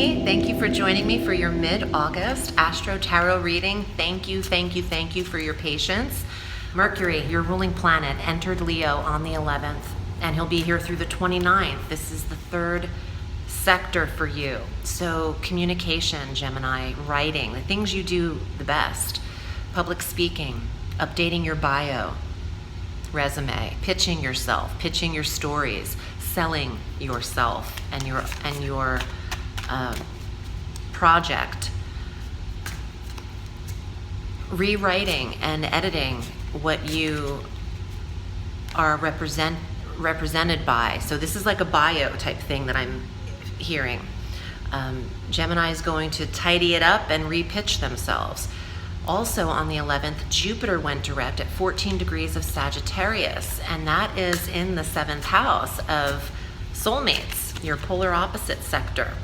Gemmie, thank you for joining me for your mid-August Astro Tarot reading. Thank you for your patience. Mercury, your ruling planet, entered Leo on the 11th, and he'll be here through the 29th. This is the third sector for you. So communication, Gemini, writing, the things you do the best, public speaking, updating your bio, resume, pitching yourself, pitching your stories, selling yourself and your project, rewriting and editing what you are represented by. So this is like a bio type thing that I'm hearing. Gemini is going to tidy it up and repitch themselves. Also on the 11th, Jupiter went direct at 14 degrees of Sagittarius, and that is in the 7th house of soulmates, your polar opposite sector.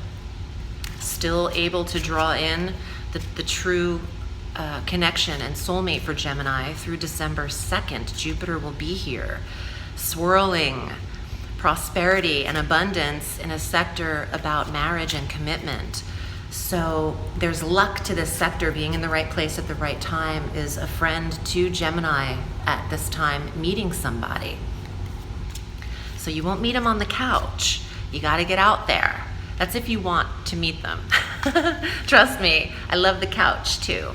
Still able to draw in the true connection and soulmate for Gemini through December 2nd. Jupiter will be here, swirling prosperity and abundance in a sector about marriage and commitment. So there's luck to this sector. Being in the right place at the right time is a friend to Gemini at this time, meeting somebody. So you won't meet them on the couch. You got to get out there. That's if you want to meet them. Trust me, I love the couch too.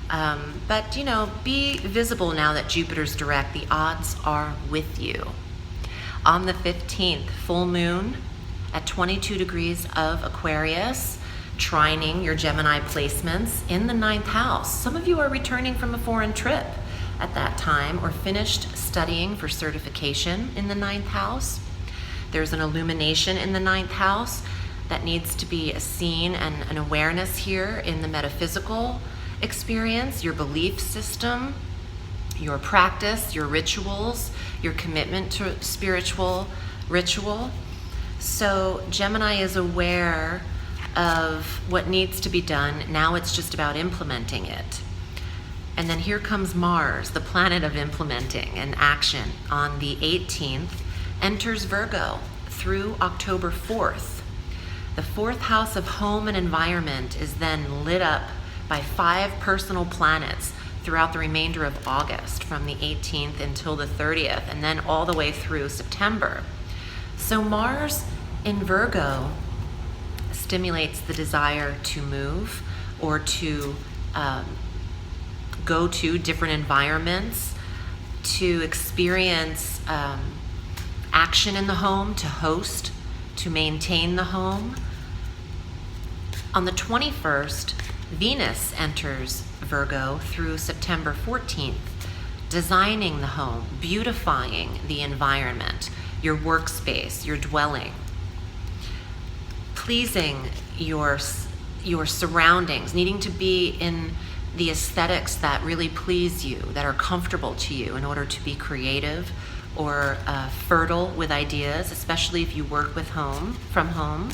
But you know, be visible now that Jupiter's direct. The odds are with you. On the 15th, full moon at 22 degrees of Aquarius, trining your Gemini placements in the 9th house. Some of you are returning from a foreign trip at that time or finished studying for certification in the 9th house. There's an illumination in the 9th house that needs to be seen, and an awareness here in the metaphysical experience, your belief system, your practice, your rituals, your commitment to spiritual ritual. So Gemini is aware of what needs to be done. Now it's just about implementing it. And then here comes Mars, the planet of implementing and action. On the 18th, enters Virgo through October 4th. The 4th house of home and environment is then lit up by 5 personal planets throughout the remainder of August, from the 18th until the 30th, and then all the way through September. So Mars in Virgo stimulates the desire to move or to go to different environments, to experience action in the home, to host, to maintain the home. On the 21st, Venus enters Virgo through September 14th, designing the home, beautifying the environment, your workspace, your dwelling, pleasing your surroundings, needing to be in the aesthetics that really please you, that are comfortable to you in order to be creative or fertile with ideas, especially if you work from home.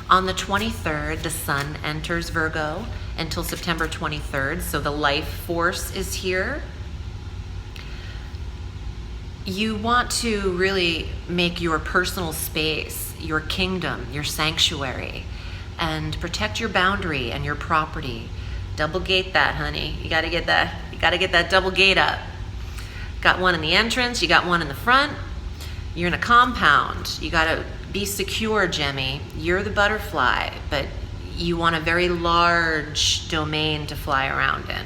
On the 23rd, the Sun enters Virgo until September 23rd, so the life force is here. You want to really make your personal space, your kingdom, your sanctuary, and protect your boundary and your property. Double gate that, honey. You gotta get that double gate up. Got one in the entrance, you got one in the front. You're in a compound. You gotta be secure, Gemmie. You're the butterfly, but you want a very large domain to fly around in.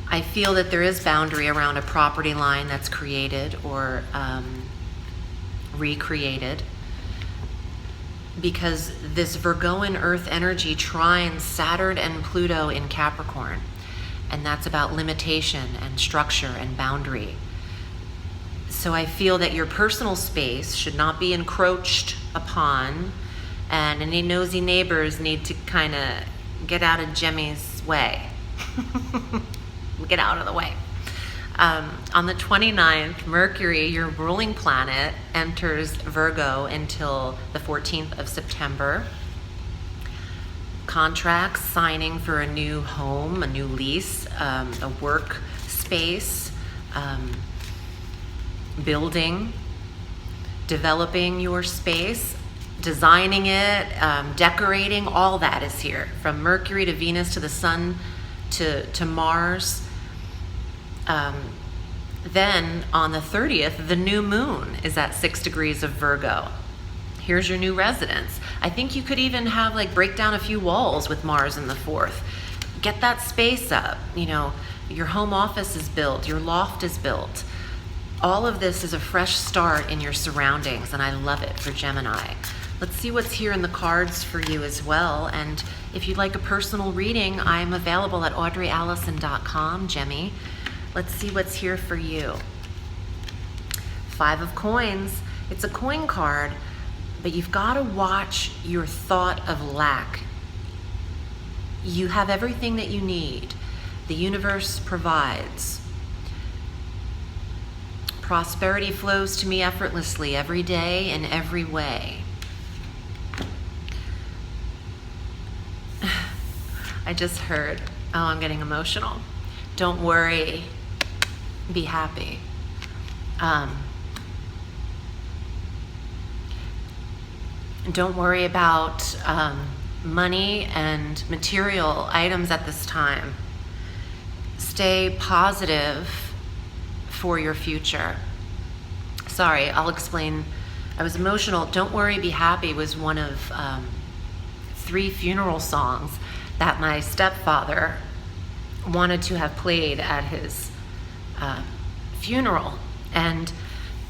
I feel that there is boundary around a property line that's created or recreated, because this Virgoan Earth energy trines Saturn and Pluto in Capricorn, and that's about limitation and structure and boundary. So I feel that your personal space should not be encroached upon, and any nosy neighbors need to kind of get out of Gemmie's way. Get out of the way. On the 29th, Mercury, your ruling planet, enters Virgo until the 14th of September. Contracts, signing for a new home, a new lease, a work space, building, developing your space. designing it, decorating, all that is here. From Mercury to Venus to the Sun to Mars. Then on the 30th, the new moon is at 6 degrees of Virgo. Here's your new residence. I think you could even have like break down a few walls with Mars in the 4th. Get that space up. You know, your home office is built, your loft is built. All of this is a fresh start in your surroundings, and I love it for Gemini. Let's see what's here in the cards for you as well. And if you'd like a personal reading, I'm available at audreyalison.com, Gemmie. Let's see what's here for you. 5 of Coins. It's a coin card, but you've got to watch your thought of lack. You have everything that you need. The universe provides. Prosperity flows to me effortlessly every day in every way. I just heard, oh, I'm getting emotional. Don't worry, be happy. Don't worry about money and material items at this time. Stay positive for your future. Sorry, I'll explain. I was emotional. Don't worry, be happy was one of 3 funeral songs that my stepfather wanted to have played at his funeral. And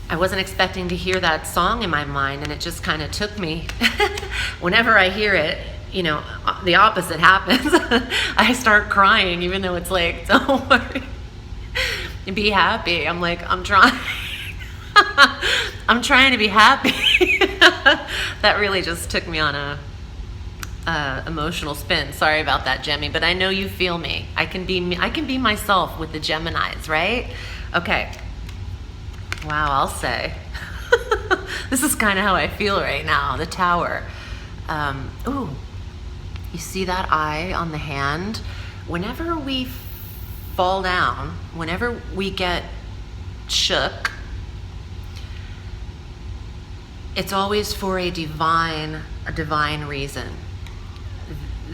I wasn't expecting to hear that song in my mind, and it just kind of took me. Whenever I hear it, you know, the opposite happens. I start crying, even though it's like, don't worry, be happy. I'm like, I'm trying. I'm trying to be happy. That really just took me on a emotional spin. Sorry about that, Gemmie, but I know you feel me. I can be myself with the Geminis, right? Okay. Wow, I'll say. This is kind of how I feel right now. The Tower. Ooh, you see that eye on the hand? Whenever we fall down, whenever we get shook, it's always for a divine reason.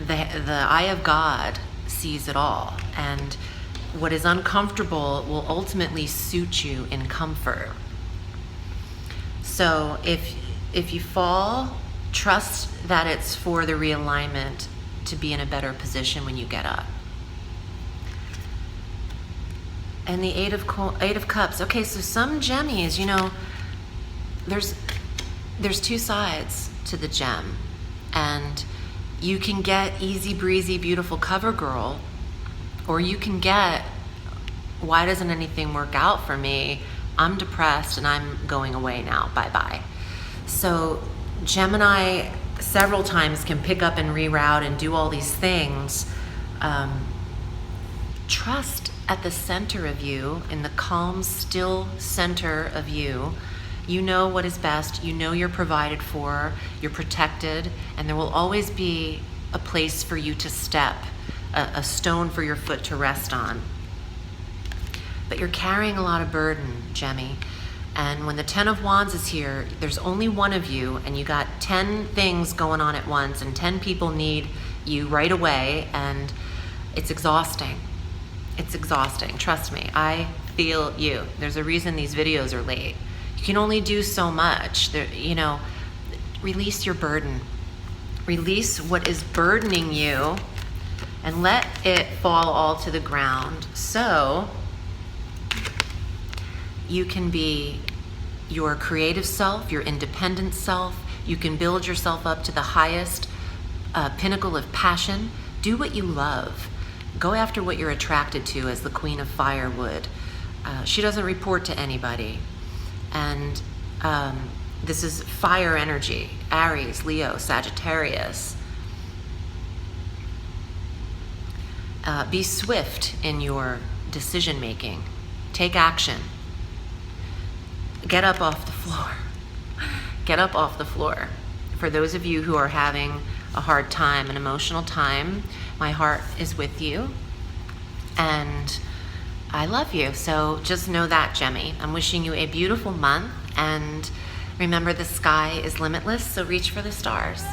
The eye of God sees it all, and what is uncomfortable will ultimately suit you in comfort. So if you fall, trust that it's for the realignment to be in a better position when you get up. And the Eight of Cups. Okay, so some Gemmies, you know, there's 2 sides to the gem, and you can get easy breezy, beautiful cover girl, or you can get, why doesn't anything work out for me? I'm depressed and I'm going away now, bye-bye. So Gemini several times can pick up and reroute and do all these things. Trust at the center of you, in the calm, still center of you. You know what is best. You know you're provided for, you're protected, and there will always be a place for you to step, a stone for your foot to rest on. But you're carrying a lot of burden, Gemmie. And when the 10 of Wands is here, there's only one of you, and you got 10 things going on at once, and 10 people need you right away, and it's exhausting. It's exhausting. Trust me, I feel you. There's a reason these videos are late. You can only do so much. You know, release your burden. Release what is burdening you and let it fall all to the ground, so you can be your creative self, your independent self. You can build yourself up to the highest pinnacle of passion. Do what you love. Go after what you're attracted to, as the Queen of Fire would. She doesn't report to anybody. And this is fire energy: Aries, Leo, Sagittarius. Be swift in your decision making. Take action. Get up off the floor. Get up off the floor. For those of you who are having a hard time, an emotional time, my heart is with you, and I love you. So just know that, Gemmie. I'm wishing you a beautiful month, and Remember, the sky is limitless, so reach for the stars.